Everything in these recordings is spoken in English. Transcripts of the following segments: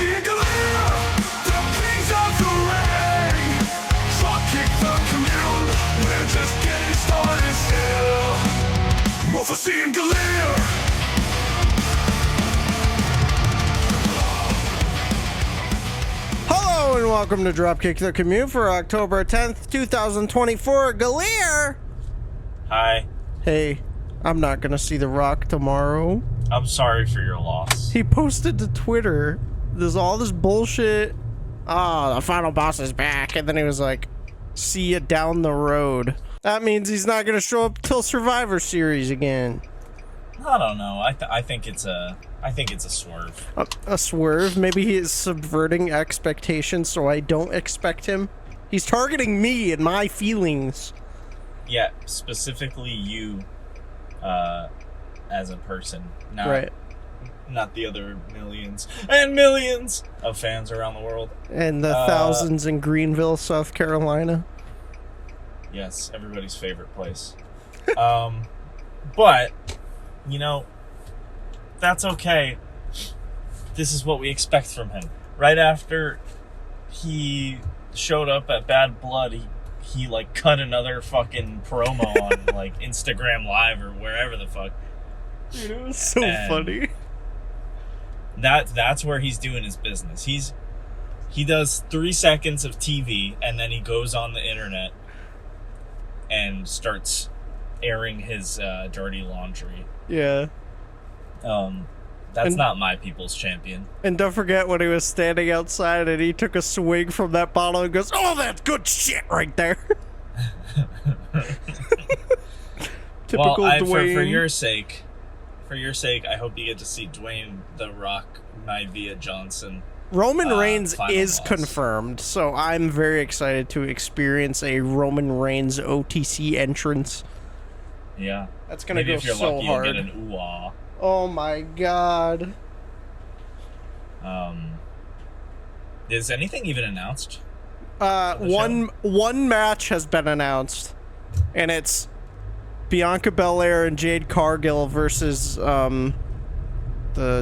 and Galeer, the kings of the ring. Dropkick the Commute, we're just getting started still. Mufussy and Galeer. Hello and welcome to Dropkick the Commute for October 10th, 2024. Galeer! Hi. Hey, I'm not gonna see The Rock tomorrow. I'm sorry for your loss. He posted to Twitter, there's all this bullshit. Oh, the final boss is back. And then he was like, see ya down the road. That means he's not gonna show up till Survivor Series again. I don't know. I think it's a swerve. A swerve? Maybe he is subverting expectations so I don't expect him. He's targeting me and my feelings. Yeah, specifically you, as a person, not the other millions and millions of fans around the world, and the thousands in Greenville, South Carolina. Yes, everybody's favorite place. But you know, that's okay. This is what we expect from him. Right after he showed up at Bad Blood, he like cut another fucking promo on like Instagram Live or wherever the fuck. Dude, it was so funny. That's where he's doing his business. He does 3 seconds of TV and then he goes on the internet and starts airing his dirty laundry. Yeah. That's not my people's champion. And don't forget when he was standing outside and he took a swig from that bottle and goes, "Oh, that's good shit right there." Typical Dwayne. For your sake, I hope you get to see Dwayne "The Rock" Maivia Johnson. Roman Reigns is boss. Confirmed, so I'm very excited to experience a Roman Reigns OTC entrance. Yeah. That's gonna Maybe go if you're so lucky, hard. you'll get an ooh-ah. Oh my god. Is anything even announced? One match has been announced, and it's Bianca Belair and Jade Cargill versus the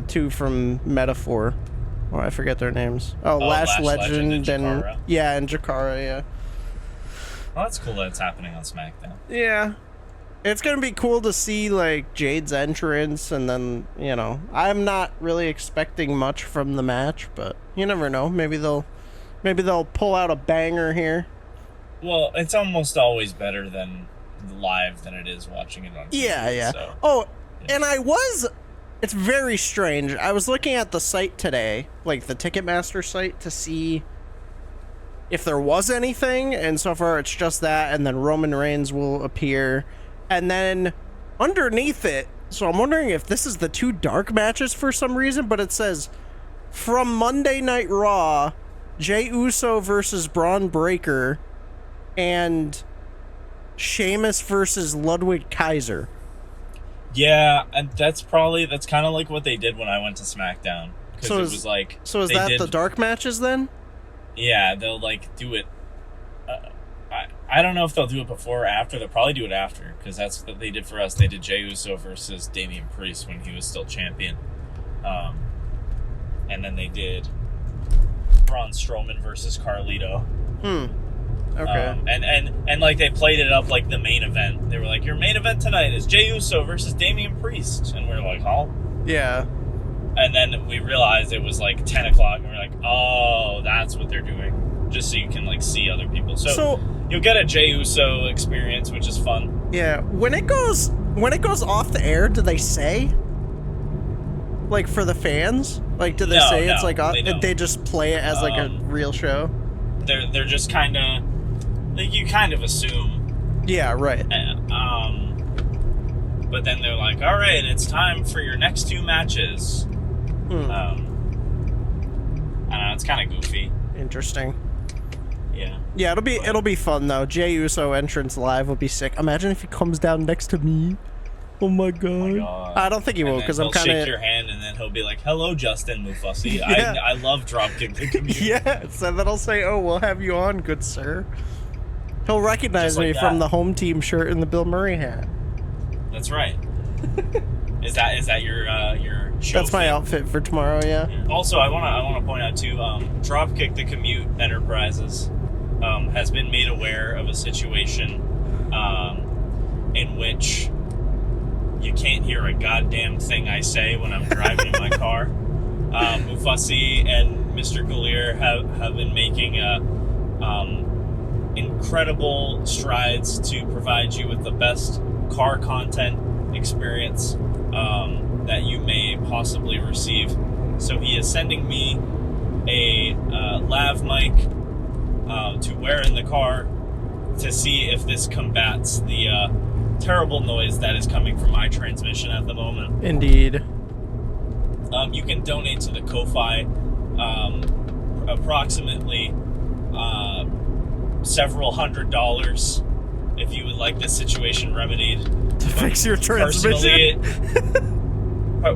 two from Metaphor. Oh, I forget their names. Oh, Lash Legend and Jakara. Yeah, and Jakara, yeah. Well, that's cool that it's happening on SmackDown. Yeah. It's gonna be cool to see like Jade's entrance, and then, you know, I'm not really expecting much from the match, but you never know. Maybe they'll pull out a banger here. Well, it's almost always better than live than it is watching it on TV. Yeah. So, Oh, yeah. And it's very strange. I was looking at the site today, like the Ticketmaster site, to see if there was anything, and so far it's just that, and then Roman Reigns will appear. And then underneath it, so I'm wondering if this is the two dark matches for some reason, but it says, from Monday Night Raw, Jey Uso versus Braun Breaker, and Sheamus versus Ludwig Kaiser. yeah, and that's kind of like what they did when I went to SmackDown. So it was like... So is that the dark matches then? Yeah, they'll like do it... I don't know if they'll do it before or after. They'll probably do it after, because that's what they did for us. They did Jey Uso versus Damian Priest when he was still champion. And then they did Braun Strowman versus Carlito. Okay. And like they played it up like the main event. They were like, your main event tonight is Jey Uso versus Damian Priest. And we were like, huh? Yeah. And then we realized it was like 10 o'clock, and we were like, oh, that's what they're doing. Just so you can like see other people. So you'll get a Jey Uso experience, which is fun. Yeah. When it goes off the air, do they say? Like for the fans? Like do they say it's like they just play it as like a real show? They're just kind of like, you kind of assume. Yeah, right. But then they're like, all right, it's time for your next two matches. I don't know, it's kind of goofy. Interesting. Yeah. Yeah, it'll be fun though. Jey Uso entrance live will be sick. Imagine if he comes down next to me. Oh my god. I don't think he will, because I'm kind of... He'll shake your hand and then he'll be like, hello, Justin Mufussy. Yeah. I love Dropkick the Commute. Yeah, so then I'll say, oh, we'll have you on, good sir. He'll recognize me from the home team shirt and the Bill Murray hat. That's right. Is that your show. That's my outfit for tomorrow. Yeah. Also, I wanna point out too. Dropkick the Commute Enterprises has been made aware of a situation in which you can't hear a goddamn thing I say when I'm driving in my car. Mufussy and MrGaleer have been making incredible strides to provide you with the best car content experience that you may possibly receive. So he is sending me a lav mic to wear in the car to see if this combats the terrible noise that is coming from my transmission at the moment. Indeed. You can donate to the Ko-Fi approximately several $100s if you would like this situation remedied. To fix your transmission?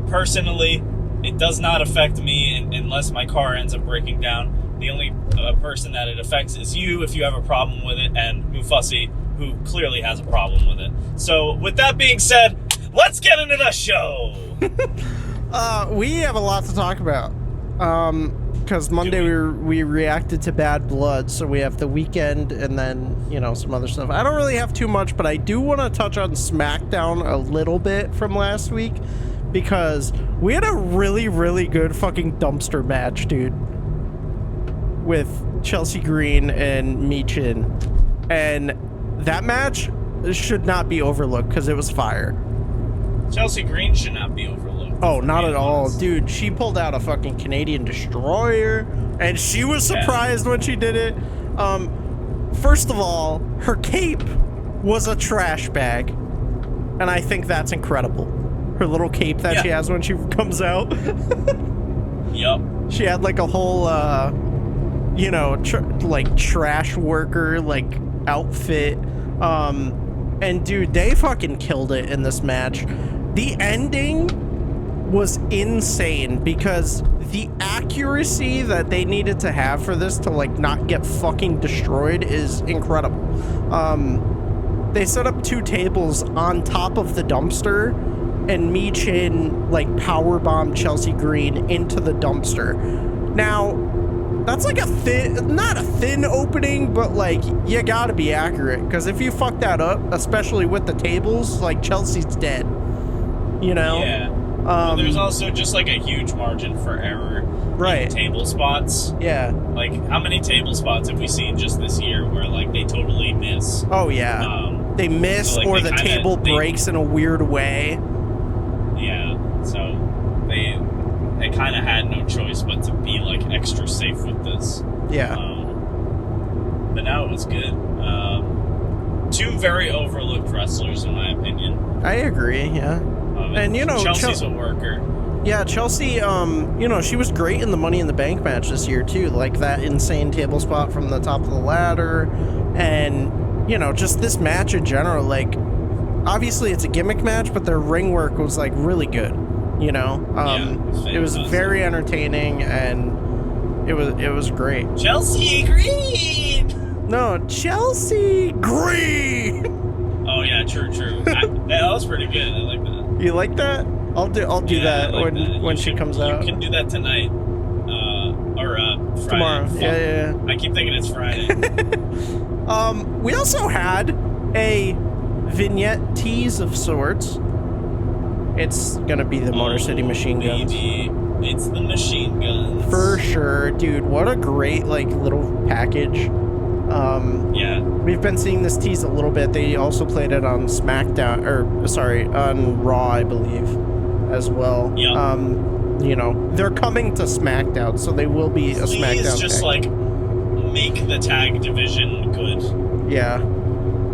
Personally, it does not affect me unless my car ends up breaking down. The only person that it affects is you if you have a problem with it, and Mufussy, who clearly has a problem with it. So, with that being said, let's get into the show! We have a lot to talk about. Because Monday we reacted to Bad Blood, so we have the weekend and then, you know, some other stuff. I don't really have too much, but I do want to touch on Smackdown a little bit from last week, because we had a really, really good fucking dumpster match, dude, with Chelsea Green and Michin. And that match should not be overlooked because it was fire. Chelsea Green should not be overlooked. Oh, not at all. Dude, she pulled out a fucking Canadian destroyer, and she was surprised when she did it. First of all, her cape was a trash bag, and I think that's incredible. Her little cape that she has when she comes out. Yup. She had like a whole, you know, like trash worker, like outfit. And dude, they fucking killed it in this match. The ending was insane because the accuracy that they needed to have for this to like not get fucking destroyed is incredible. They set up 2 tables on top of the dumpster, and Michin like powerbombed Chelsea Green into the dumpster. Now that's like not a thin opening, but like you gotta be accurate, because if you fuck that up, especially with the tables, like Chelsea's dead, you know? Yeah. Well, there's also just like a huge margin for error in table spots. Yeah. Like, how many table spots have we seen just this year where like they totally miss? Oh yeah. They miss, so, like, or the table breaks in a weird way. Yeah. So they kind of had no choice but to be like extra safe with this. Yeah. But now it was good. 2 very overlooked wrestlers, in my opinion. I agree. Yeah. And you know, Chelsea's a worker. Yeah, Chelsea, you know, she was great in the Money in the Bank match this year too, like that insane table spot from the top of the ladder, and you know, just this match in general. Like, obviously it's a gimmick match, but their ring work was like really good. You know, it was very entertaining, and it was great. Chelsea Green. No, Chelsea Green. Oh yeah, true. That was pretty good. I like that. You like that? I'll do that when she comes out. You can do that tonight, or Friday. Tomorrow. Yeah. I keep thinking it's Friday. We also had a vignette tease of sorts. It's gonna be the Motor City Machine Guns. It's the Machine Guns. For sure, dude. What a great like little package. Yeah. We've been seeing this tease a little bit. They also played it on Smackdown, on Raw, I believe, as well. Yeah. You know, they're coming to Smackdown, so they will be a Smackdown. Please just like make the tag division good. Yeah.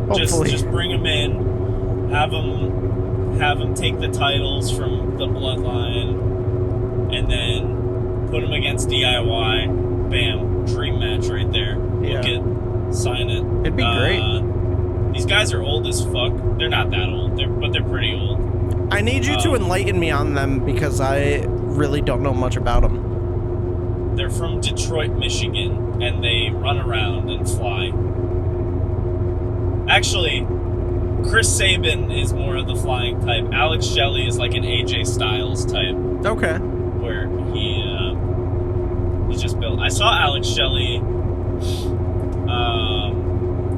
Hopefully. Just bring them in, have them take the titles from the Bloodline, and then put them against DIY. Bam, dream match right there. Book it. Sign it. It'd be great. These guys are old as fuck. They're not that old, but they're pretty old. I need you to enlighten me on them because I really don't know much about them. They're from Detroit, Michigan, and they run around and fly. Actually, Chris Sabin is more of the flying type. Alex Shelley is like an AJ Styles type, Okay. where he's just built. I saw Alex Shelley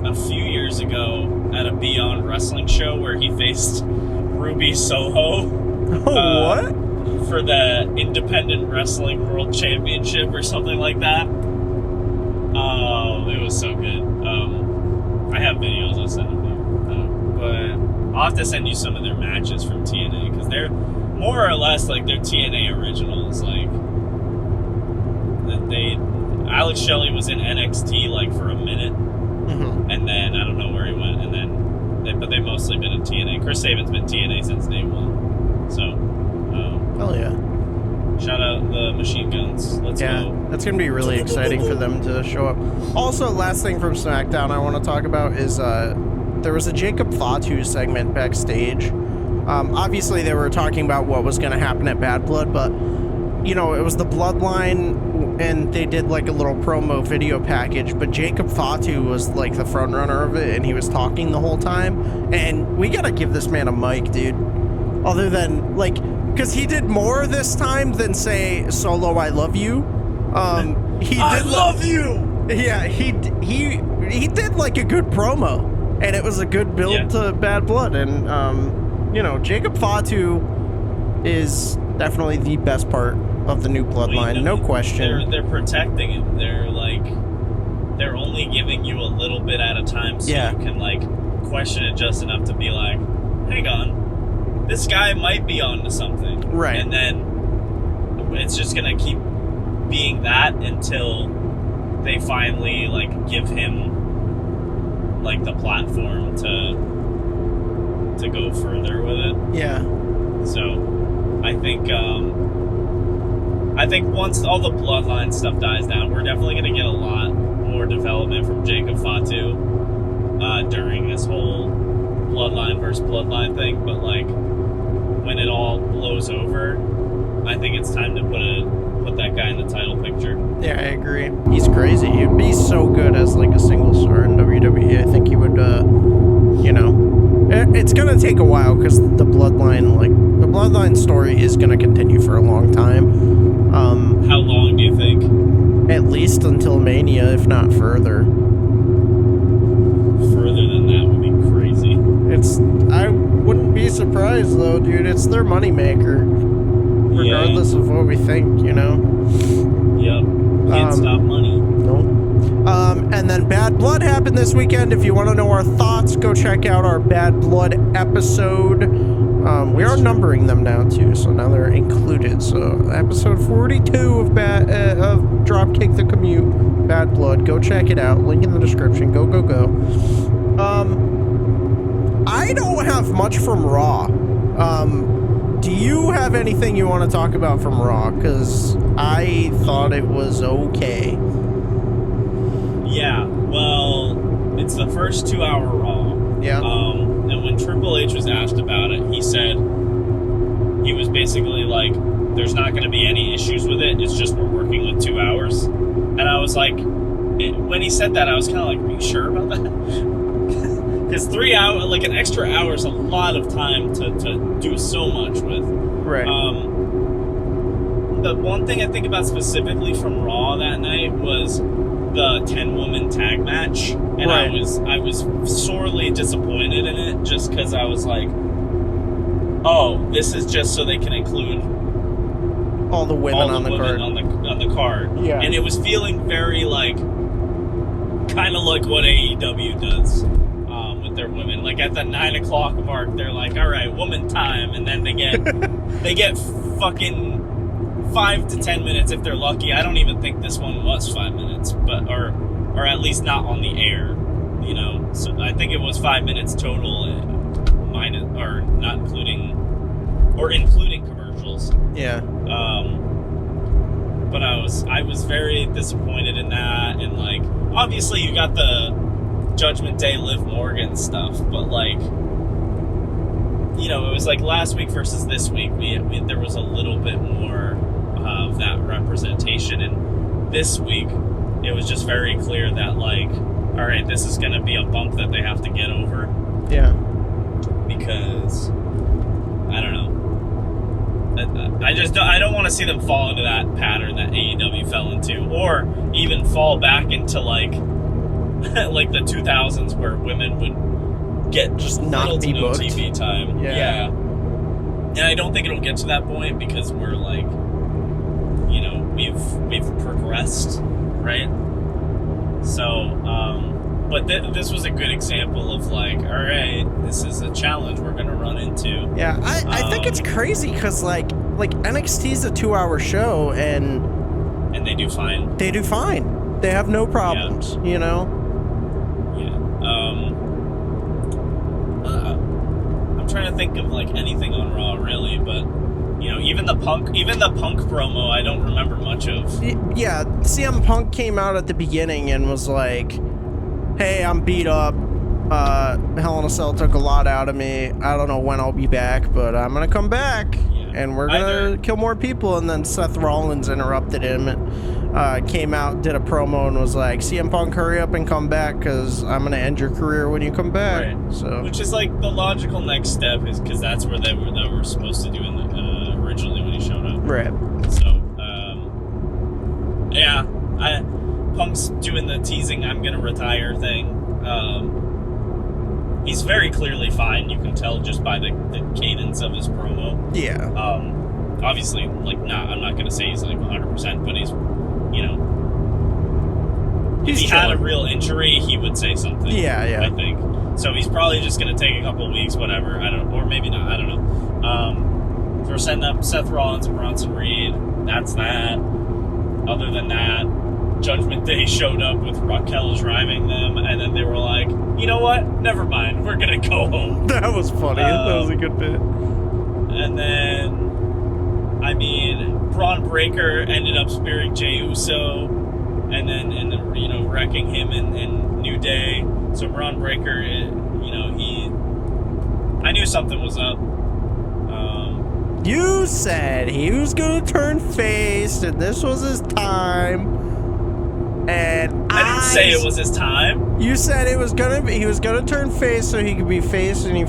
a few years ago at a Beyond Wrestling show where he faced Ruby Soho. What? For the Independent Wrestling World Championship or something like that. Oh, it was so good. I have videos I'll send them to you. But I'll have to send you some of their matches from TNA, because they're more or less like they're TNA originals. Like, Alex Shelley was in NXT like for a minute, and then I don't know where he went, and then but they've mostly been in TNA. Chris Sabin's been TNA since day one. So, Hell yeah. shout out the Machine Guns. Let's go. That's going to be really exciting for them to show up. Also, last thing from SmackDown I want to talk about is there was a Jacob Fatu segment backstage. Obviously, they were talking about what was going to happen at Bad Blood, but, you know, it was the Bloodline, and they did like a little promo video package, but Jacob Fatu was like the front runner of it, and he was talking the whole time. And we got to give this man a mic, dude. Other than, like, because he did more this time than, say, Solo, I love you. He I did love you! Yeah, he did, like, a good promo. And it was a good build to Bad Blood. And, you know, Jacob Fatu is definitely the best part of the new Bloodline, no question. They're protecting it. They're only giving you a little bit at a time, so you can, like, question it just enough to be like, hang on. This guy might be onto something. Right. And then it's just going to keep being that until they finally, like, give him, like, the platform to go further with it. Yeah. So, I think once all the Bloodline stuff dies down, we're definitely going to get a lot more development from Jacob Fatu during this whole Bloodline versus Bloodline thing, but, like, when it all blows over, I think it's time to put that guy in the title picture. Yeah, I agree. He's crazy. He'd be so good as, like, a single star in WWE. I think he would, you know... It's gonna take a while, because the Bloodline story is gonna continue for a long time. How long do you think? At least until Mania, if not further. Further than that would be crazy. I wouldn't be surprised, though, dude. It's their moneymaker. Regardless of what we think, you know? Yep. Can't stop money. Nope. And then Bad Blood happened this weekend. If you want to know our thoughts, go check out our Bad Blood episode. We are numbering them now, too, so now they're included. So, episode 42 of Dropkick the Commute, Bad Blood. Go check it out. Link in the description. Go, go, go. I don't have much from Raw. Do you have anything you want to talk about from Raw? Because I thought it was okay. Yeah, well, it's the first 2-hour Raw. Yeah. And when Triple H was asked about it, he said he was basically like, there's not going to be any issues with it. It's just we're working with 2 hours. And I was like, when he said that, I was kind of like, are you sure about that? Because 3 hours, like an extra hour is a lot of time to do so much with. Right. The one thing I think about specifically from Raw that night was the 10-woman tag match, and right. I was sorely disappointed in it, just because I was like, oh, this is just so they can include all the women on the card. On the card. Yeah. And it was feeling very like, kind of like what AEW does with their women. Like at the 9 o'clock mark, they're like, all right, woman time, and then they get fucking 5 to 10 minutes if they're lucky. I don't even think this one was 5 minutes, but or at least not on the air, you know. So I think it was 5 minutes total, minus or not including or including commercials. Yeah. But I was very disappointed in that, and like obviously you got the Judgment Day Liv Morgan stuff, but like, you know, it was like last week versus this week. There was a little bit more of that representation, and this week it was just very clear that like, all right, this is going to be a bump that they have to get over. Yeah. because I don't know. I don't want to see them fall into that pattern that AEW fell into, or even fall back into like like the 2000s where women would get Just little not to be no booked. TV time. Yeah. And I don't think it'll get to that point because we're like, you know, we've progressed, right? So, but this was a good example of like, all right, this is a challenge we're gonna run into. Yeah, I think it's crazy because like NXT's a 2-hour show and they do fine. they do fine. They have no problems, you know. Yeah. I'm trying to think of like anything on Raw really, but you know, even the Punk promo, I don't remember much of. Yeah, CM Punk came out at the beginning and was like, "Hey, I'm beat up. Hell in a Cell took a lot out of me. I don't know when I'll be back, but I'm gonna come back, and we're gonna kill more people." And then Seth Rollins interrupted him and came out, did a promo, and was like, "CM Punk, hurry up and come back, because I'm gonna end your career when you come back." Right. So, which is like the logical next step, is because that's where they were supposed to do in the, originally when he showed up. right. So, yeah, Punk's doing the teasing "I'm gonna retire" thing. He's very clearly fine. You can tell just by the cadence of his promo. Yeah. Obviously, like, I'm not gonna say he's like 100%, but he's, you know, if he had a real injury, he would say something. Yeah. I think so. He's probably just gonna take a couple weeks, whatever. Or maybe not. I don't know. So we're setting up Seth Rollins and Bronson Reed. That's that. Other than that, Judgment Day showed up with Raquel driving them, and then they were like, "You know what? Never mind. We're gonna go home." That was funny. That was a good bit. And then, I mean, Braun Breaker ended up spearing Jey Uso, and then you know, wrecking him in New Day. So Braun Breaker, you know, I knew something was up. You said he was gonna turn face, and this was his time. And I didn't say it was his time. You said he was gonna turn face so he could be face and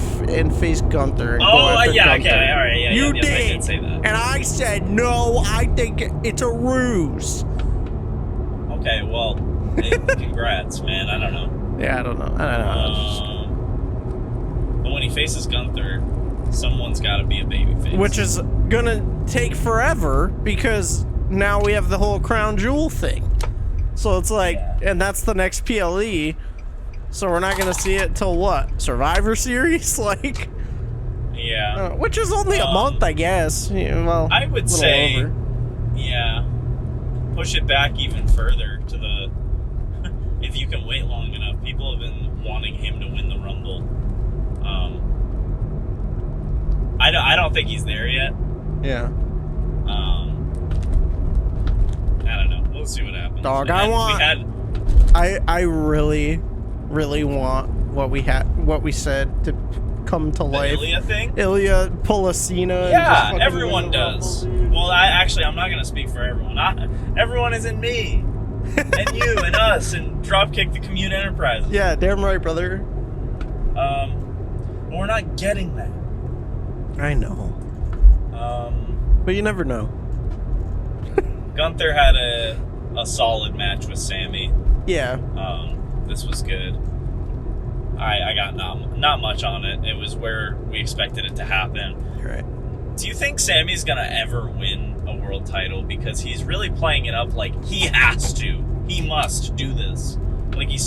face Gunther. And go after yeah, Gunther. okay, all right, yeah. You yeah, did, I did say that. and I said no. I think it's a ruse. Okay, well, hey, congrats, man. I don't know. Yeah, I don't know. But when he faces Gunther, someone's got to be a babyface. Which is gonna take forever because now we have the whole crown jewel thing. So it's like, and that's the next PLE. So we're not gonna see it till what? Survivor Series, like. Yeah. Which is only a month, I guess. Yeah, well, I would say, over. yeah, push it back even further to the. If you can wait long enough, people have been wanting him to win the Rumble. I don't think he's there yet. Yeah. I don't know. We'll see what happens. Dog, I really, really want what we said to come to life. Ilya thing? Ilya, pull a Cena. Yeah, everyone does. Well, I'm not going to speak for everyone. Everyone is in me. And you, and us, and Dropkick the Commute Enterprises. Yeah, damn right, brother. But we're not getting that. I know. But you never know. Gunther had a solid match with Sammy. Yeah. This was good. I got not much on it. It was where we expected it to happen. Right. Do you think Sammy's gonna ever win a world title? Because he's really playing it up like he has to. He must do this. Like he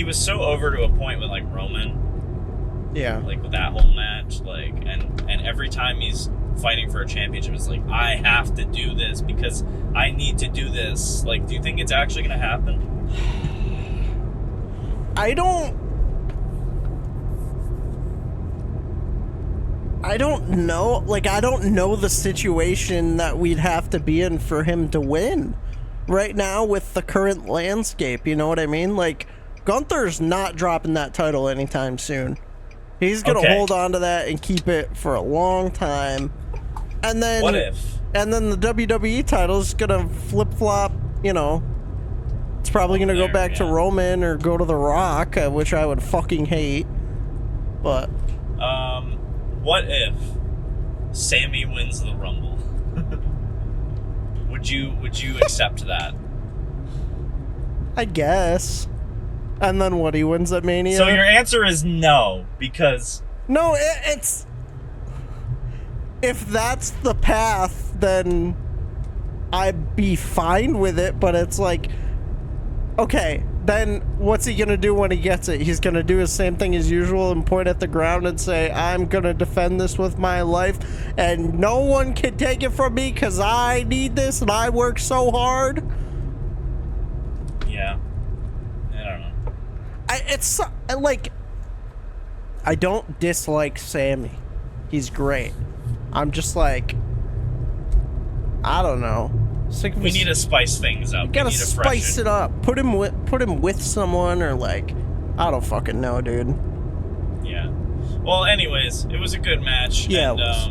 was so over to a point with like Roman. Yeah. Like with that whole match, like and every time he's fighting for a championship, it's like, I have to do this because I need to do this. Like, do you think it's actually gonna happen? I don't know. Like, I don't know the situation that we'd have to be in for him to win right now with the current landscape. You know what I mean? Like, Gunther's not dropping that title anytime soon. He's going to hold on to that and keep it for a long time. And then, what if? And then the WWE title is going to flip-flop, you know. It's probably going to go back to Roman or go to The Rock, which I would fucking hate. But what if Sammy wins the Rumble? Would you accept that? I guess. And then what? He wins at Mania. So your answer is no, because no, it's if that's the path, then I'd be fine with it. But it's like, okay, then what's he gonna do when he gets it? He's gonna do his same thing as usual and point at the ground and say, I'm gonna defend this with my life, and no one can take it from me because I need this and I work so hard. yeah, I don't know. It's like, I don't dislike Sammy. He's great. I'm just like, I don't know. We need to spice things up. You gotta spice it up. Put him with someone, or like, I don't fucking know, dude. Yeah. Well, anyways, it was a good match. Yeah, and, it was.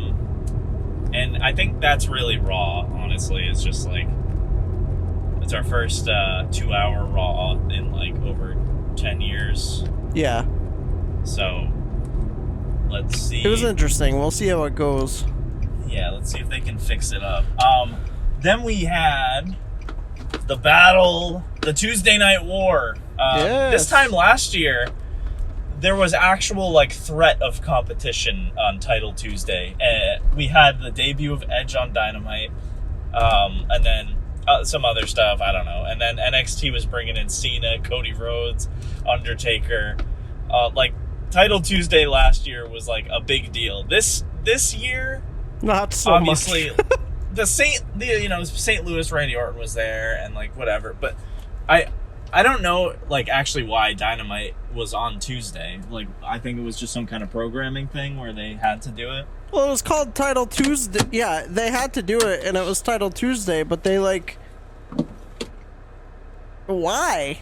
And I think that's really Raw. Honestly, it's just like it's our first 2-hour Raw in like over 10 years. Yeah. So let's see. It was interesting. We'll see how it goes. Yeah, let's see if they can fix it up. Then we had the Tuesday Night War. Yes. This time last year, there was actual like threat of competition on Title Tuesday. We had the debut of Edge on Dynamite, and then some other stuff, I don't know. And then NXT was bringing in Cena, Cody Rhodes, Undertaker. Like Title Tuesday last year was like a big deal. This year, Not so obviously, much. St. Louis Randy Orton was there and like whatever. But I don't know like actually why Dynamite was on Tuesday. Like I think it was just some kind of programming thing where they had to do it. Well, it was called Title Tuesday. Yeah, they had to do it, and it was Title Tuesday, but they like... Why?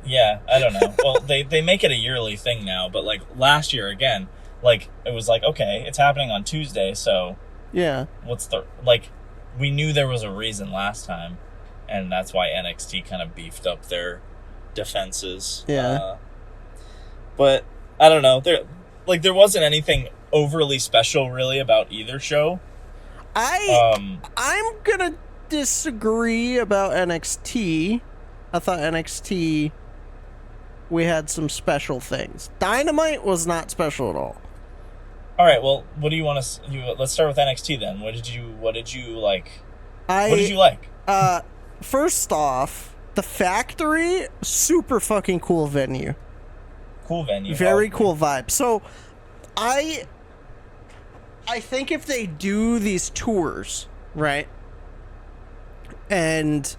Yeah, I don't know. Well, they make it a yearly thing now, but like last year again, like it was like, okay, it's happening on Tuesday, so Yeah. what's the like we knew there was a reason last time, and that's why NXT kind of beefed up their defenses. Yeah. But I don't know. There wasn't anything overly special really about either show. I'm gonna disagree about NXT. I thought NXT, we had some special things. Dynamite was not special at all. All right, well, what do you want to? Let's start with NXT then. What did you like? What did you like? First off, the Factory, super fucking cool venue. Cool venue. Very cool vibe. So, I think if they do these tours, right, and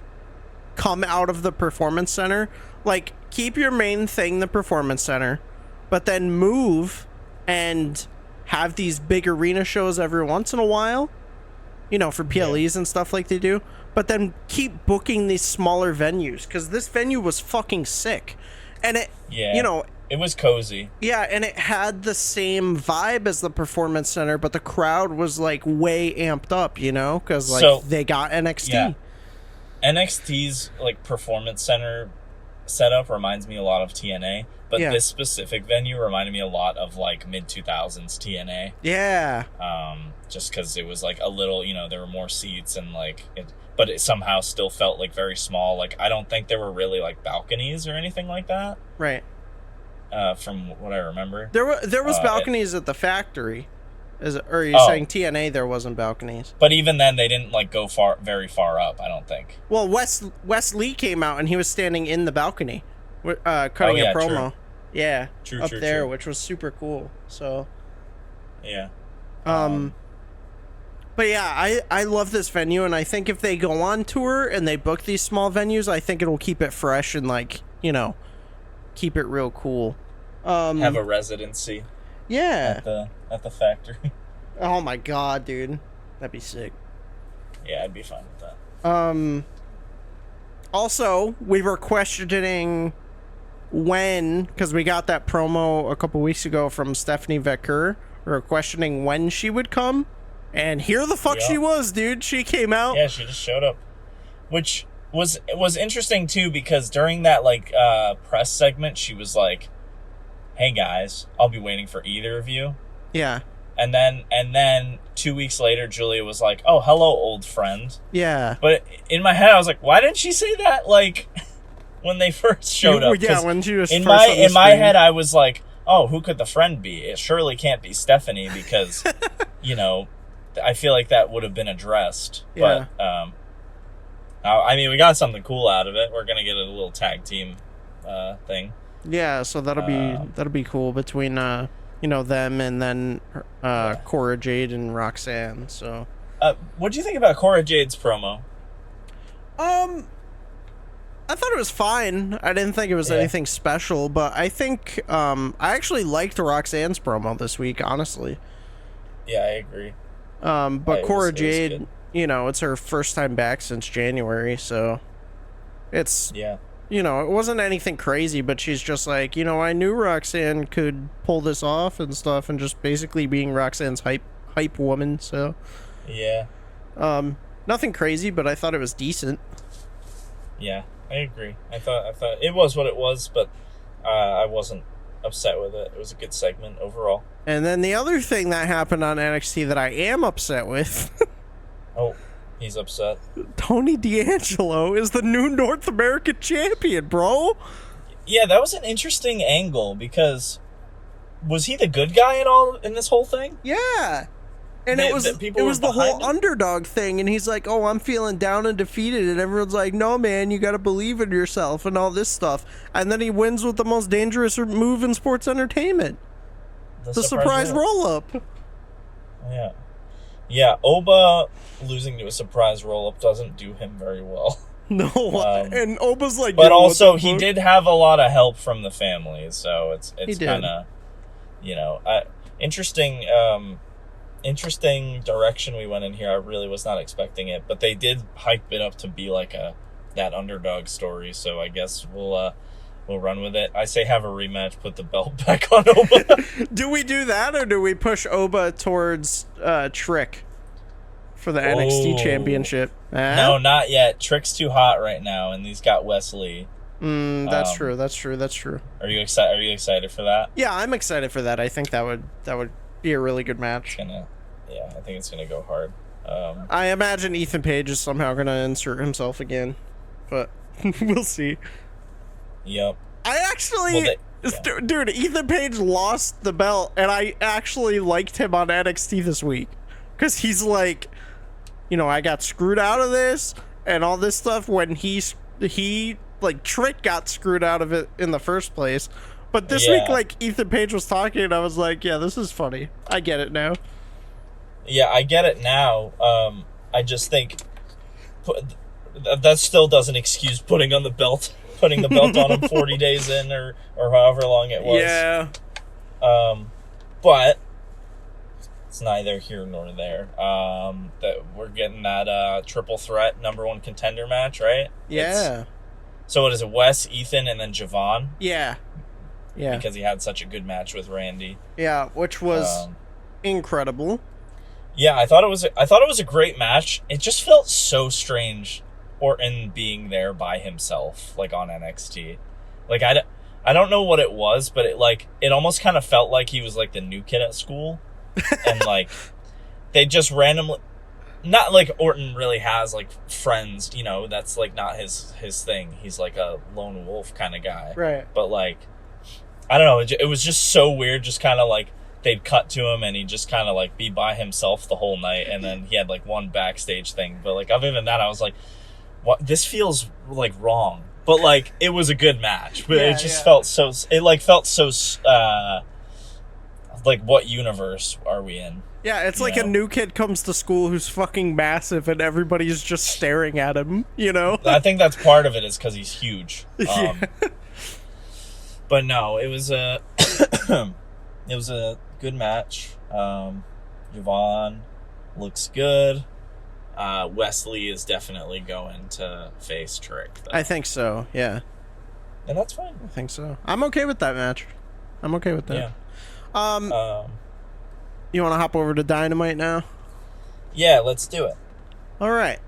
come out of the Performance Center, like, keep your main thing, the Performance Center, but then move and have these big arena shows every once in a while, you know, for PLEs and stuff like they do, but then keep booking these smaller venues, because this venue was fucking sick. And it, you know... It was cozy. Yeah, and it had the same vibe as the Performance Center, but the crowd was, like, way amped up, you know? Because, like, they got NXT. Yeah. NXT's, like, Performance Center setup reminds me a lot of TNA, but this specific venue reminded me a lot of, like, mid-2000s TNA. Yeah. Just because it was, like, a little, you know, there were more seats and, like, but it somehow still felt, like, very small. Like, I don't think there were really, like, balconies or anything like that. Right. From what I remember. There was balconies at the Factory. Or are you saying TNA there wasn't balconies? But even then, they didn't like go very far up, I don't think. Well, Wes Lee came out and he was standing in the balcony, cutting a promo. True. Yeah, up there, true. which was super cool. So, yeah. But yeah, I love this venue, and I think if they go on tour and they book these small venues, I think it'll keep it fresh and, like, you know, keep it real cool. Have a residency. Yeah. At the Factory. Oh my god, dude. That'd be sick. Yeah, I'd be fine with that. Also, we were questioning when, because we got that promo a couple weeks ago from Stephanie Vecker. We were questioning when she would come, and here the fuck she was, dude. She came out. Yeah, she just showed up, which was interesting too, because during that like press segment, she was like, hey guys, I'll be waiting for either of you. Yeah. And then 2 weeks later, Julia was like, oh, hello, old friend. Yeah. But in my head, I was like, why didn't she say that, like, when they first showed up? Yeah, when she was in first on the my screen. head, I was like, oh, who could the friend be? It surely can't be Stephanie because, you know, I feel like that would have been addressed. Yeah. But, I mean, we got something cool out of it. We're going to get a little tag team thing. Yeah, so that'll be cool between you know, them and then Cora Jade and Roxanne. So what do you think about Cora Jade's promo? I thought it was fine. I didn't think it was anything special, but I think I actually liked Roxanne's promo this week, honestly. Yeah, I agree. But Cora was Jade, good. you know, it's her first time back since January, so it's you know, it wasn't anything crazy, but she's just like, you know, I knew Roxanne could pull this off and stuff, and just basically being Roxanne's hype woman. So yeah, nothing crazy, but I thought it was decent. Yeah, I agree. I thought it was what it was, but I wasn't upset with it. It was a good segment overall. And then the other thing that happened on NXT that I am upset with. Oh, he's upset. Tony D'Angelo is the new North American champion, bro. Yeah, that was an interesting angle because was he the good guy in this whole thing? Yeah. And it was the whole underdog thing, and he's like, oh, I'm feeling down and defeated, and everyone's like, no, man, you gotta believe in yourself and all this stuff. And then he wins with the most dangerous move in sports entertainment. The surprise roll-up. Yeah. Yeah, Oba losing to a surprise roll-up doesn't do him very well. No, and Oba's like... But also, he did have a lot of help from the family, so it's kind of, you know, interesting direction we went in here. I really was not expecting it, but they did hype it up to be like that underdog story, so I guess we'll run with it. I say have a rematch, put the belt back on Oba. Do we do that, or do we push Oba towards Trick for the NXT championship? No, not yet. Trick's too hot right now, and he's got Wesley. That's true. Are you excited for that? Yeah, I'm excited for that. I think that would be a really good match. Yeah, I think it's gonna go hard. I imagine Ethan Page is somehow gonna insert himself again, but we'll see. Yep. I actually, dude, Ethan Page lost the belt, and I actually liked him on NXT this week because he's like, you know, I got screwed out of this and all this stuff when he like Trick got screwed out of it in the first place. But this week, like, Ethan Page was talking, and I was like, yeah, this is funny. I get it now. Yeah, I get it now. I just think that still doesn't excuse putting the belt on him 40 days in or however long it was. Yeah. But it's neither here nor there. That we're getting that triple threat #1 contender match, right? Yeah. So what is it? Wes, Ethan, and then Javon? Yeah. Yeah. Because he had such a good match with Randy. Yeah, which was incredible. Yeah, I thought it was a great match. It just felt so strange Orton being there by himself, like on NXT. Like I don't know what it was, but it almost kind of felt like he was like the new kid at school, and like they just randomly, not like Orton really has like friends, you know, that's like not his thing. He's like a lone wolf kind of guy, right? But like I don't know, it was just so weird, just kind of like they'd cut to him and he'd just kind of like be by himself the whole night, and then he had like one backstage thing, but like other than that I was like, what, this feels like wrong, but like it was a good match, but it just felt so like what universe are we in? Yeah, it's like a new kid comes to school who's fucking massive and everybody's just staring at him, you know? I think that's part of it is because he's huge. Yeah. But no, it was a good match. Javon looks good. Wesley is definitely going to face Trick, though. I think so, yeah. And that's fine. I think so. I'm okay with that match. I'm okay with that. Yeah. You want to hop over to Dynamite now? Yeah, let's do it. All right.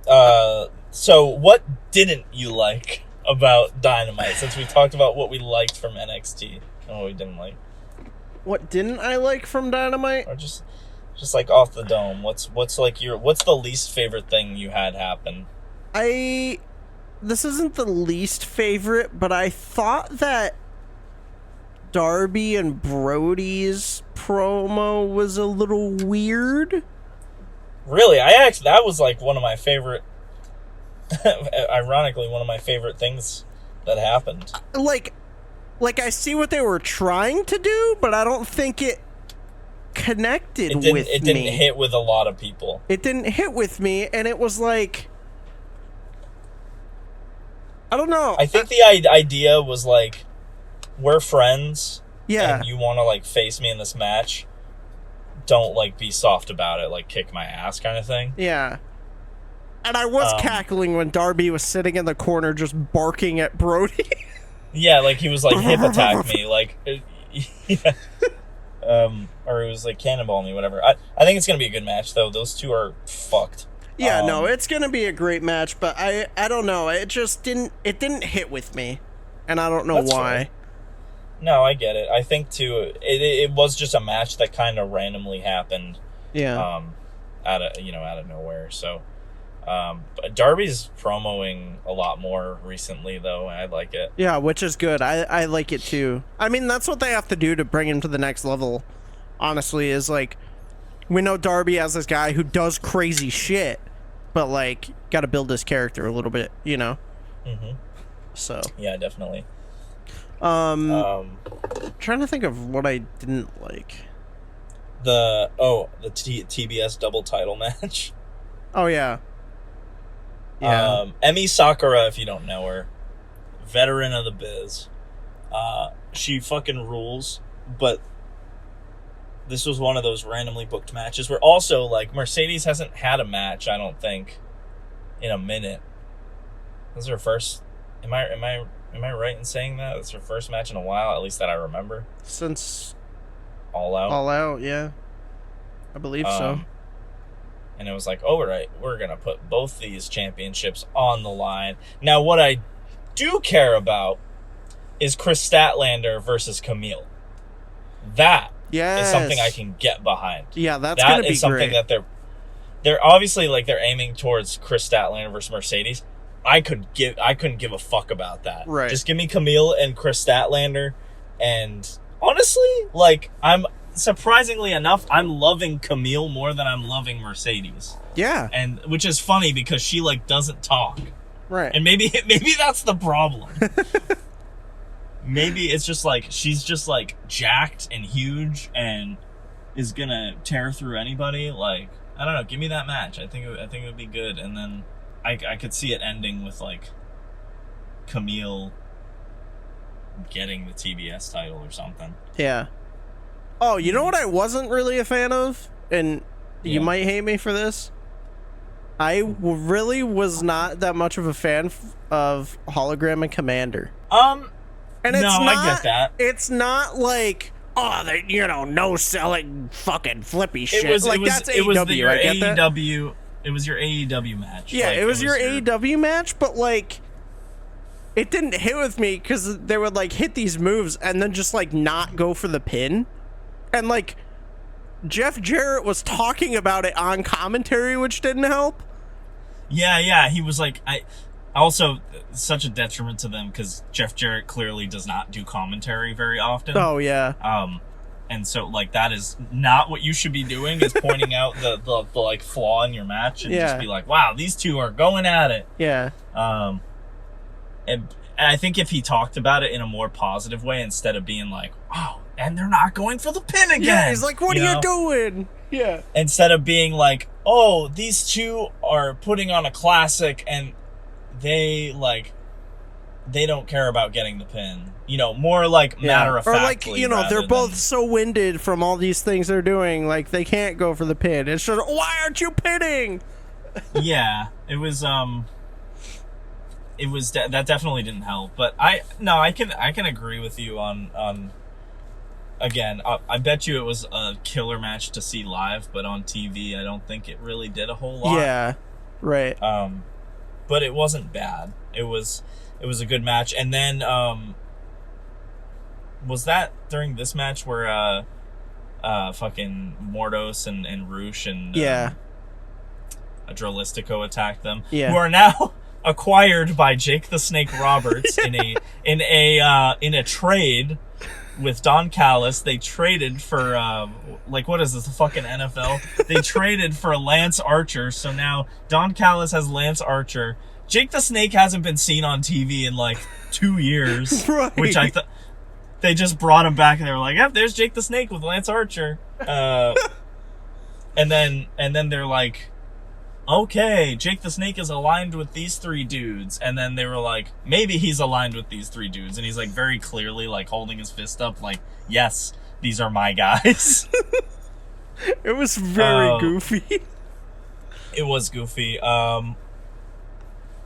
So what didn't you like about Dynamite, since we talked about what we liked from NXT and what we didn't like? What didn't I like from Dynamite? Or just like off the dome, what's the least favorite thing you had happen? This isn't the least favorite, but I thought that Darby and Brody's promo was a little weird. Really? That was like one of my favorite, ironically, one of my favorite things that happened. Like I see what they were trying to do, but I don't think it connected with me. It didn't hit with a lot of people. It didn't hit with me, and it was like, I don't know. I think the idea was like, we're friends. Yeah. And you want to like face me in this match. Don't like be soft about it, like kick my ass kind of thing. Yeah. And I was cackling when Darby was sitting in the corner just barking at Brody. Yeah, like he was like hip attack me, like yeah. Or it was like cannonball me, whatever. I think it's gonna be a good match though. Those two are fucked. Yeah, no, it's gonna be a great match, but I don't know. It just didn't hit with me, and I don't know why. Fair. No, I get it. I think too, it was just a match that kind of randomly happened. Yeah. Out of nowhere. So, but Darby's promoing a lot more recently, though. I like it. Yeah, which is good. I like it too. I mean, that's what they have to do to bring him to the next level. Honestly, is like, we know Darby as this guy who does crazy shit, but like, got to build his character a little bit, you know. Mm-hmm. So. Yeah, definitely. Trying to think of what I didn't like. The TBS double title match. Oh yeah. Yeah. Emi Sakura, if you don't know her, veteran of the biz. She fucking rules, but this was one of those randomly booked matches where also like Mercedes hasn't had a match, I don't think, in a minute. This is her first. Am I right in saying that? It's her first match in a while, at least that I remember. Since All Out. All Out, yeah. I believe so. And it was like, oh, right, we're going to put both these championships on the line. Now, what I do care about is Chris Statlander versus Camille. That is something I can get behind. Yeah, that's going to be great. That is something that they're obviously like they're aiming towards Chris Statlander versus Mercedes. I couldn't give a fuck about that. Right. Just give me Camille and Chris Statlander, and honestly, like I'm surprisingly enough, I'm loving Camille more than I'm loving Mercedes. Yeah. And which is funny because she like doesn't talk. Right. And maybe that's the problem. Maybe it's just like she's just like jacked and huge and is gonna tear through anybody. Like I don't know. Give me that match. I think it would be good, and then. I could see it ending with, like, Camille getting the TBS title or something. Yeah. Oh, you know what I wasn't really a fan of? And you might hate me for this? I really was not that much of a fan of Hologram and Commander. And it's I get that. It's not like, oh, they, no selling fucking flippy shit. That's AEW, I get that. It was your AEW match. Yeah, like, it was your AEW match, but, like, it didn't hit with me because they would, like, hit these moves and then just, like, not go for the pin. And, like, Jeff Jarrett was talking about it on commentary, which didn't help. Yeah, he was, like, also, such a detriment to them because Jeff Jarrett clearly does not do commentary very often. Oh, yeah. And so, like, that is not what you should be doing, is pointing out the like, flaw in your match and just be like, wow, these two are going at it. Yeah. And I think if he talked about it in a more positive way instead of being like, oh, and they're not going for the pin again. Yeah, he's like, what are you doing? Yeah. Instead of being like, oh, these two are putting on a classic and they don't care about getting the pin. More like matter of fact. Or like, they're both so winded from all these things they're doing, like they can't go for the pin. It's just, why aren't you pinning? Yeah, it was that definitely didn't help. But I can agree with you on again, I bet you it was a killer match to see live, but on TV I don't think it really did a whole lot. Yeah. Right. But it wasn't bad. It was a good match. And then was that during this match where fucking Mordos and Roosh and Yeah. Drolistico attacked them. Yeah. Who are now acquired by Jake the Snake Roberts in a trade with Don Callis. They traded for what is this, the fucking NFL? They traded for Lance Archer, so now Don Callis has Lance Archer. Jake the Snake hasn't been seen on TV in like 2 years, Right. which I thought they just brought him back and they were like, "Yep, there's Jake the Snake with Lance Archer." And then they're like, "Okay, Jake the Snake is aligned with these 3 dudes." And then they were like, "Maybe he's aligned with these 3 dudes." And he's like very clearly like holding his fist up like, "Yes, these are my guys." It was very goofy. It was goofy.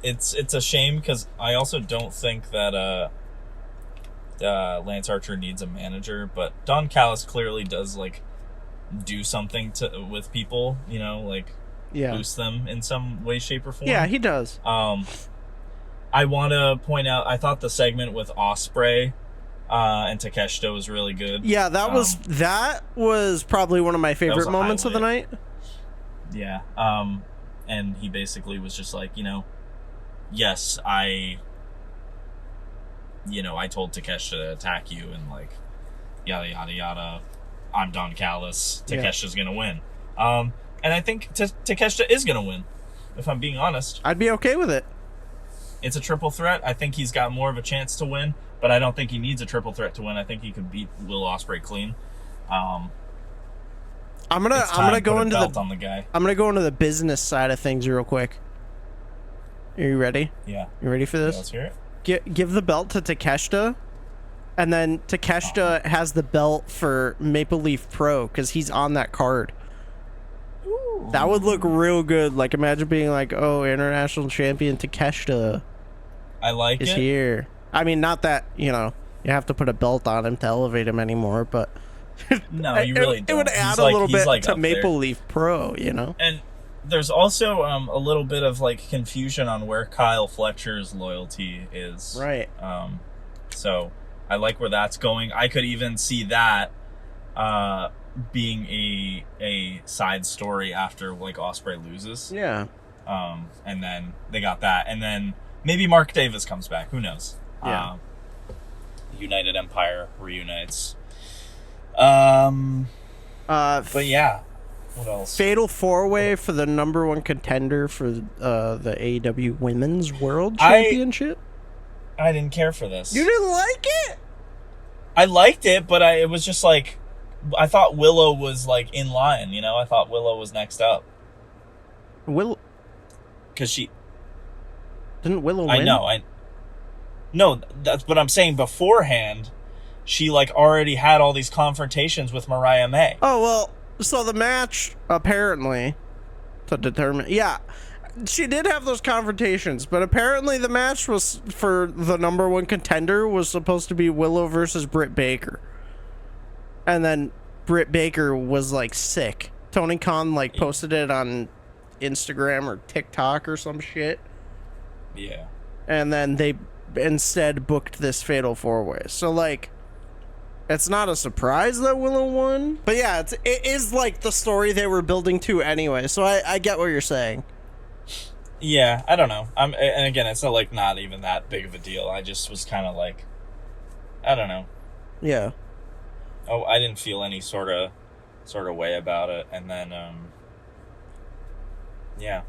It's a shame because I also don't think that Lance Archer needs a manager, but Don Callis clearly does like do something with people, like boost them in some way, shape, or form. Yeah, he does. I want to point out, I thought the segment with Ospreay and Takeshita was really good. Yeah, that was probably one of my favorite moments of the night. Yeah. And he basically was just like, yes, I told Takeshita to attack you and like yada yada yada. I'm Don Callis. Takeshita's gonna win. And I think Takeshita is gonna win. If I'm being honest, I'd be okay with it. It's a triple threat. I think he's got more of a chance to win, but I don't think he needs a triple threat to win. I think he could beat Will Ospreay clean. I'm gonna go into I'm gonna go into the business side of things real quick. Are you ready? Yeah. You ready for this? Yeah, let's hear it. Give the belt to Takeshita, and then Takeshita has the belt for Maple Leaf Pro because he's on that card. Ooh. That would look real good. Like, imagine being like, "Oh, international champion Takeshita I like is it. here." I mean, not that you have to put a belt on him to elevate him anymore, but No, you really don't. It would add a little bit to Maple Leaf Pro, And there's also a little bit of like confusion on where Kyle Fletcher's loyalty is. Right. So I like where that's going. I could even see that being a side story after like Ospreay loses. Yeah. And then they got that, and then maybe Mark Davis comes back. Who knows? Yeah. United Empire reunites. But yeah. What else? Fatal 4-way for the #1 contender for the AEW Women's World Championship. I didn't care for this. You didn't like it? I liked it, but it was just like, I thought Willow was like in line. I thought Willow was next up. Because she didn't Willow win? I know. No, that's what I'm saying. Beforehand, she like already had all these confrontations with Mariah May. Oh well. So the match, apparently, to determine... Yeah, she did have those confrontations, but apparently the match was for the #1 contender was supposed to be Willow versus Britt Baker. And then Britt Baker was, like, sick. Tony Khan, like, posted it on Instagram or TikTok or some shit. Yeah. And then they instead booked this Fatal 4-way. So, like... It's not a surprise that Willow won. But yeah, it is like the story they were building to anyway. So I get what you're saying. Yeah, I don't know. And again, it's not even that big of a deal. I just was kind of like, I don't know. Yeah. Oh, I didn't feel any sort of way about it. And then, yeah.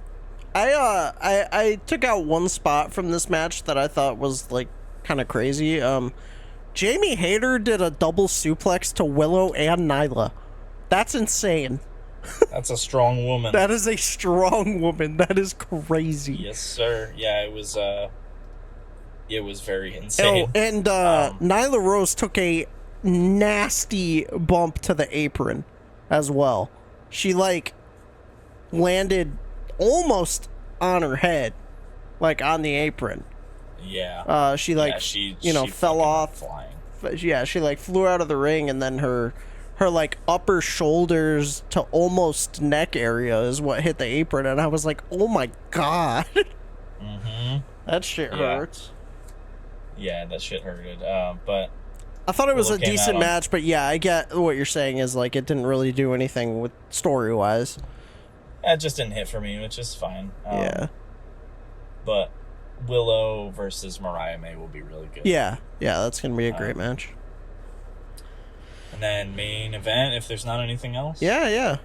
I took out one spot from this match that I thought was like kind of crazy. Jamie Hayter did a double suplex to Willow and Nyla. That's insane. That's a strong woman. That is a strong woman. That is crazy. Yes, sir. Yeah, it was very insane. Oh, and Nyla Rose took a nasty bump to the apron as well. She like landed almost on her head, like on the apron. Yeah. She fell off. Flying. Yeah, she like flew out of the ring, and then her like upper shoulders to almost neck area is what hit the apron, and I was like, oh my god. Mm-hmm. That shit hurts. Yeah, that shit hurted. But I thought it was a Willow came decent out on- match, but yeah, I get what you're saying is like it didn't really do anything with story-wise. It just didn't hit for me, which is fine. Yeah. But Willow versus Mariah May will be really good. Yeah, that's going to be a great match. And then main event, if there's not anything else. Yeah.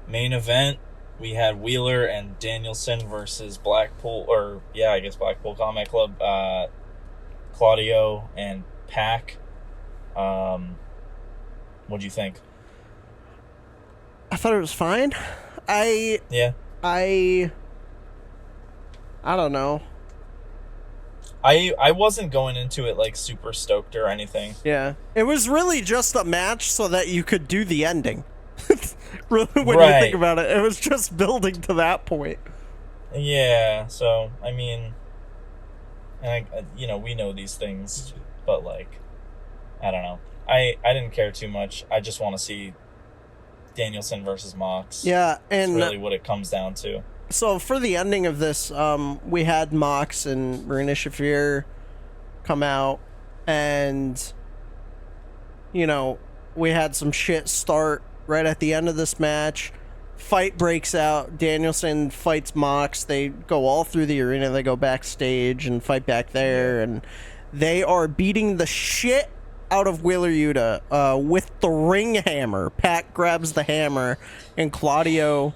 Main event, we had Wheeler and Danielson versus Blackpool Combat Club, Claudio and Pac. What'd you think? I thought it was fine. I don't know. I wasn't going into it like super stoked or anything. Yeah. It was really just a match so that you could do the ending. Really, when you Right. think about it, it was just building to that point. Yeah, so, I mean, we know these things, but, like, I don't know. I didn't care too much. I just want to see Danielson versus Mox. Yeah, That's and really what it comes down to. so for the ending of this, we had Mox and Marina Shafir come out, and, we had some shit start right at the end of this match. Fight breaks out. Danielson fights Mox. They go all through the arena. They go backstage and fight back there, and they are beating the shit out of Wheeler Yuta with the ring hammer. Pac grabs the hammer, and Claudio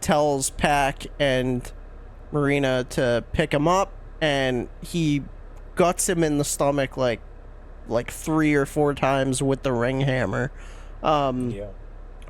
tells Pac and Marina to pick him up, and he guts him in the stomach like 3 or 4 times with the ring hammer.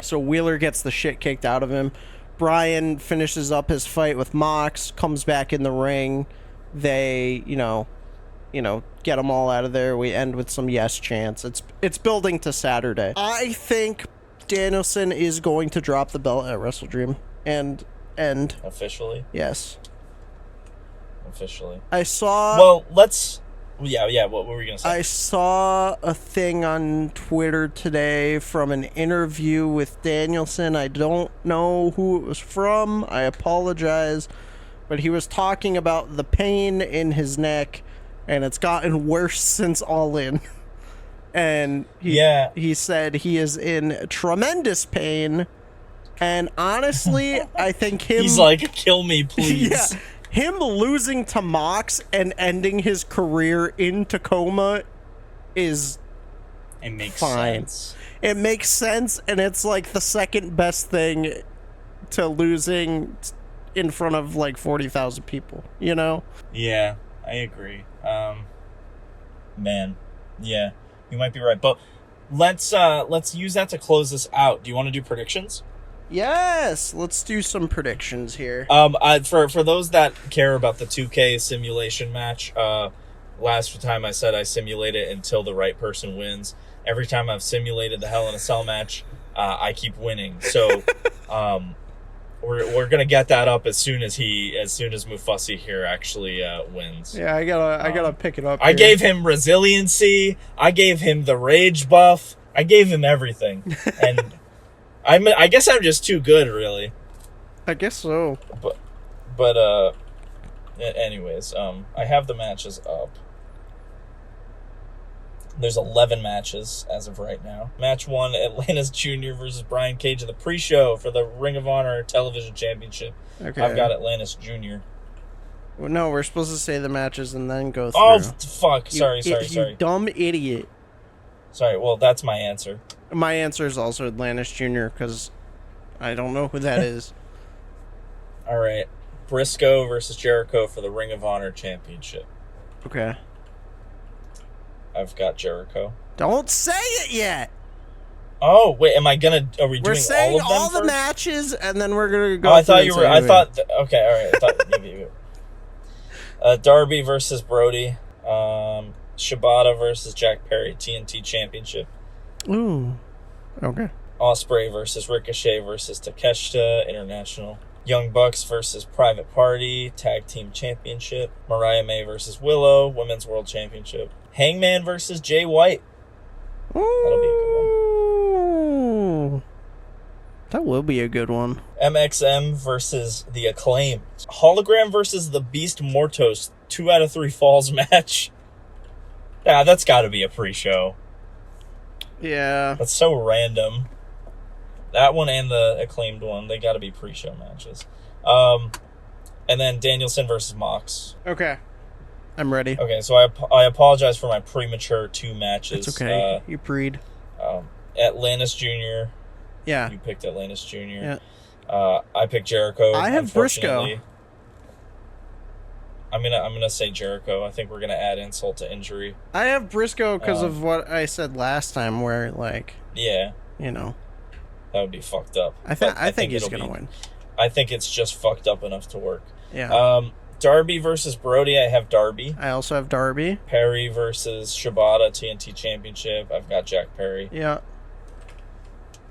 So Wheeler gets the shit kicked out of him. Brian finishes up his fight with Mox, comes back in the ring. They, get them all out of there. We end with some yes chants. It's building to Saturday. I think Danielson is going to drop the belt at Wrestledream and end. Officially? Yes. Officially. I saw... Well, let's... Yeah, what were we going to say? I saw a thing on Twitter today from an interview with Danielson. I don't know who it was from. I apologize. But he was talking about the pain in his neck, and it's gotten worse since All In. And he said he is in tremendous pain. And honestly, I think him... He's like, kill me, please. Yeah. Him losing to Mox and ending his career in Tacoma is It makes fine. sense. It makes sense, and it's like the second best thing to losing in front of like 40,000 people, Yeah, I agree. Man, yeah, you might be right. But let's use that to close this out. Do you want to do predictions? Yes, let's do some predictions here. For those that care about the 2K simulation match, last time I said I simulate it until the right person wins. Every time I've simulated the Hell in a Cell match, I keep winning. So, we're gonna get that up as soon as Mufussy here actually wins. Yeah, I gotta pick it up. I gave him resiliency. I gave him the rage buff. I gave him everything, and I guess I'm just too good, really. I guess so. But anyways, I have the matches up. There's 11 matches as of right now. Match 1, Atlantis Jr. versus Brian Cage in the pre-show for the Ring of Honor Television Championship. Okay. I've got Atlantis Jr. Well, no, we're supposed to say the matches and then go through. Oh, fuck. Sorry. You dumb idiot. Sorry, well, that's my answer. My answer is also Atlantis Jr. because I don't know who that is. All right. Briscoe versus Jericho for the Ring of Honor Championship. Okay. I've got Jericho. Don't say it yet. Oh, wait, are we We're doing saying all of them all the first? matches, and then we're gonna go. Oh, I thought through you and were. say I who thought. it Okay, all right. I thought maybe. Darby versus Brody. Shibata versus Jack Perry TNT Championship. is. Ooh. Okay. Ospreay versus Ricochet versus Takeshita International. Young Bucks versus Private Party Tag Team Championship. Mariah May versus Willow Women's World Championship. Hangman versus Jay White. That'll be a good one. Ooh. That will be a good one. MXM versus The Acclaim. Hologram versus the Beast Mortos 2 out of 3 falls match. Yeah, that's got to be a pre-show. Yeah. That's so random. That one and the Acclaimed one, they got to be pre-show matches. And then Danielson versus Mox. Okay. I'm ready. Okay, so I apologize for my premature 2 matches. It's okay. You preed. Atlantis Jr. Yeah. You picked Atlantis Jr. Yeah. I picked Jericho. I have Briscoe. Unfortunately. I'm gonna say Jericho. I think we're gonna add insult to injury. I have Briscoe because of what I said last time, where like, yeah, you know, that would be fucked up. I think he's gonna win. I think it's just fucked up enough to work. Yeah. Darby versus Brody. I have Darby. I also have Darby. Perry versus Shibata TNT Championship. I've got Jack Perry. Yeah.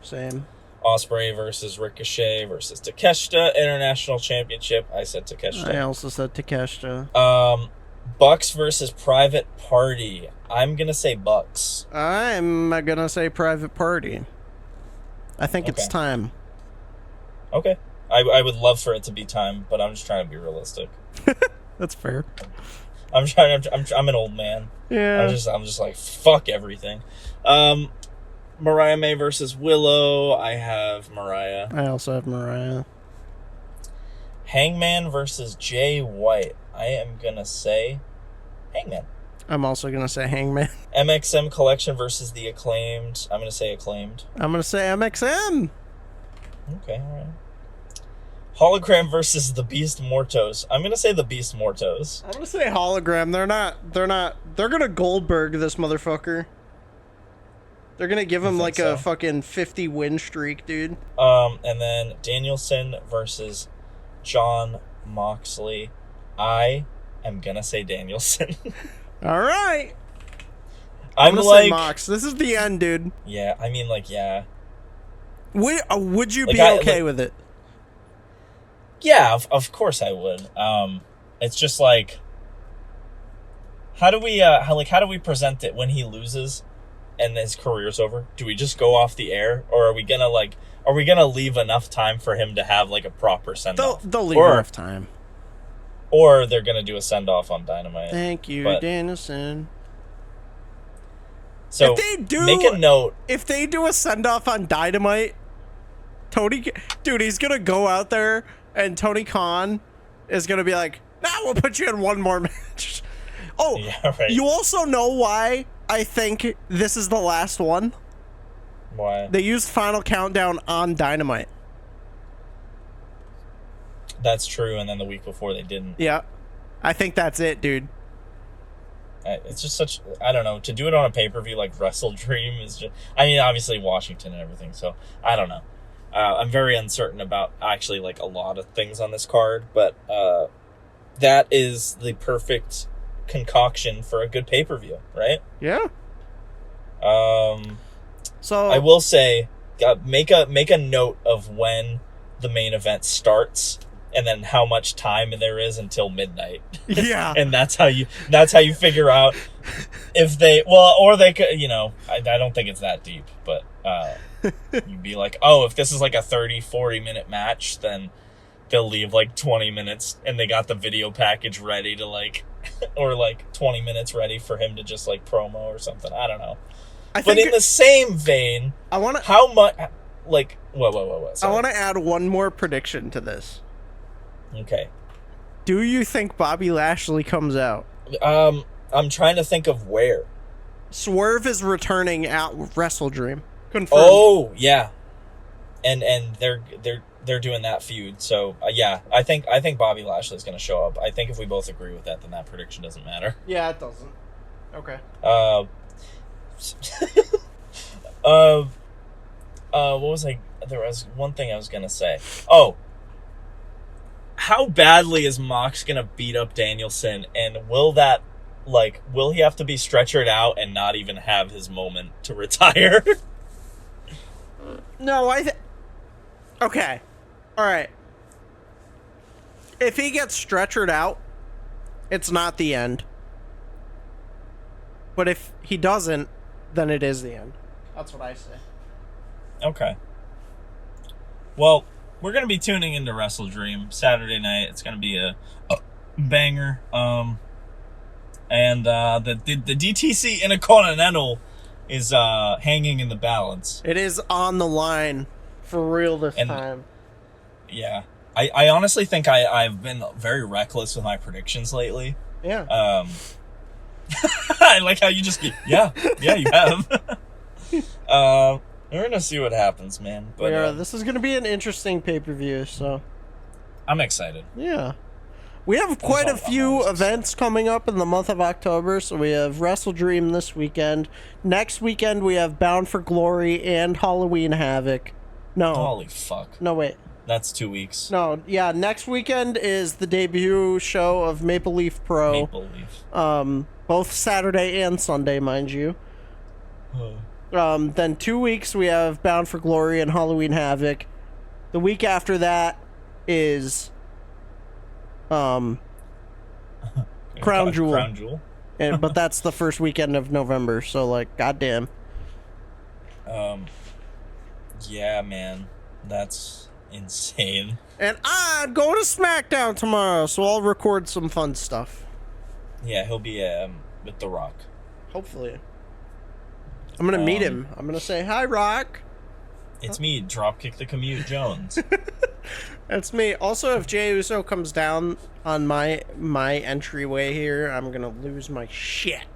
Same. Ospreay versus Ricochet versus Takeshita International Championship. I said Takeshita. I also said Takeshita. Bucks versus Private Party. I'm gonna say Bucks. I'm gonna say Private Party. I think it's time. Okay. I would love for it to be time, but I'm just trying to be realistic. That's fair. I'm an old man. Yeah. I'm just like, fuck everything. Mariah May versus Willow. I have Mariah. I also have Mariah. Hangman versus Jay White. I am gonna say Hangman. I'm also gonna say Hangman. MXM Collection versus the Acclaimed. I'm gonna say Acclaimed. I'm gonna say MXM. Okay, alright. Hologram versus the Beast Mortos. I'm gonna say the Beast Mortos. I'm gonna say Hologram. They're gonna Goldberg this motherfucker. They're gonna give him like a fucking 50 win streak, dude. And then Danielson versus John Moxley. I am gonna say Danielson. All right. I'm gonna like say Mox. This is the end, dude. Yeah, I mean, like, yeah. Would you Like, be okay with it? Yeah, of course I would. It's just like, how do we present it when he loses and his career's over? Do we just go off the air, or are we gonna leave enough time for him to have like a proper send off? They'll leave enough time. Or they're gonna do a send off on Dynamite. Thank you, Danielson. So make a note. If they do a send off on Dynamite, dude, he's gonna go out there and Tony Khan is gonna be like, "Nah, we'll put you in one more match." Oh, yeah, right. You also know why I think this is the last one? Why? They used Final Countdown on Dynamite. That's true, and then the week before they didn't. Yeah. I think that's it, dude. It's just such, I don't know, to do it on a pay-per-view like Wrestledream is just, I mean, obviously Washington and everything, so I don't know. I'm very uncertain about actually like a lot of things on this card, but that is the perfect concoction for a good pay-per-view, right? Yeah. So I will say, make a note of when the main event starts, and then how much time there is until midnight. Yeah. And that's how you figure out if they, well, or they could, you know, I don't think it's that deep, but you'd be like, oh, if this is like a 30-40 minute match, then they'll leave like 20 minutes and they got the video package ready to like, or like 20 minutes ready for him to just like promo or something. I don't know. But in the same vein, how much, like, whoa. I want to add one more prediction to this. Okay. Do you think Bobby Lashley comes out? I'm trying to think of where. Swerve is returning at Wrestledream. Confirmed. Oh, yeah. And they're doing that feud. So, yeah, I think Bobby Lashley's going to show up. I think if we both agree with that, then that prediction doesn't matter. Yeah, it doesn't. Okay. What was there was one thing I was going to say. Oh, how badly is Mox going to beat up Danielson, and will he have to be stretchered out and not even have his moment to retire? No, okay. All right. If he gets stretchered out, it's not the end. But if he doesn't, then it is the end. That's what I say. Okay. Well, we're going to be tuning into Wrestledream Saturday night. It's going to be a banger. And the DTC Intercontinental is hanging in the balance. It is on the line for real this And- time. Yeah. I honestly think I've been very reckless with my predictions lately. Yeah. I like how you just yeah, you have. We're gonna see what happens, man. But This is going to be an interesting pay-per-view, so I'm excited. yeah. We have quite a few events coming up in the month of October. So we have Wrestledream this weekend. Next weekend we have Bound for Glory and Halloween Havoc. No. Holy fuck. No, wait. That's 2 weeks. No, yeah, next weekend is the debut show of Maple Leaf Pro. Maple Leaf. Both Saturday and Sunday, mind you. Then 2 weeks we have Bound for Glory and Halloween Havoc. The week after that is Crown Jewel. Crown Jewel. But that's the first weekend of November, so like goddamn. Yeah, man. That's insane. And I'm going to Smackdown tomorrow, so I'll record some fun stuff. Yeah, he'll be with The Rock. Hopefully. I'm gonna meet him. I'm gonna say, hi, Rock. It's me, Dropkick the Commute Jones. That's me. Also, if Jey Uso comes down on my entryway here, I'm gonna lose my shit.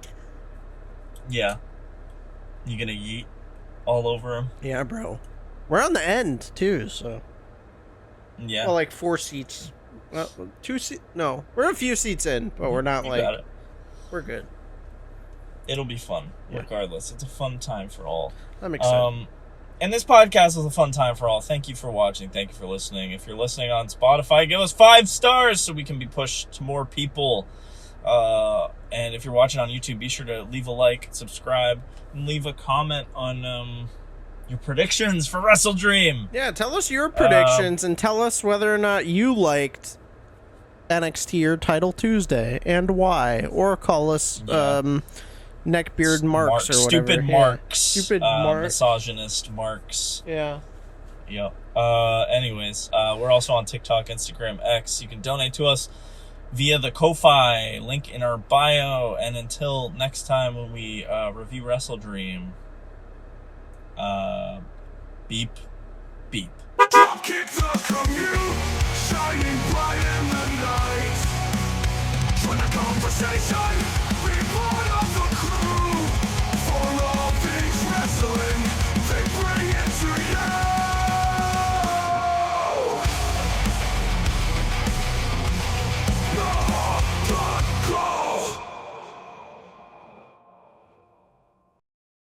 Yeah. You gonna yeet all over him? Yeah, bro. We're on the end, too, so... Yeah. Well, like 4 seats. Well, 2 seats... No. We're a few seats in, but we're not, You like... got it. We're good. It'll be fun, Yeah. regardless. It's a fun time for all. I'm excited. And this podcast is a fun time for all. Thank you for watching. Thank you for listening. If you're listening on Spotify, give us 5 stars so we can be pushed to more people. And if you're watching on YouTube, be sure to leave a like, subscribe, and leave a comment on your predictions for Wrestledream. Yeah, tell us your predictions and tell us whether or not you liked NXT or Title Tuesday and why. Or call us neckbeard marks or whatever. Stupid marks. Stupid marks. Misogynist marks. Yeah. Yep. Anyways, we're also on TikTok, Instagram, X. You can donate to us via the Ko-Fi link in our bio. And until next time when we review Wrestledream, beep, beep. Dropkick the Commute, shining bright in the night. Join the conversation, report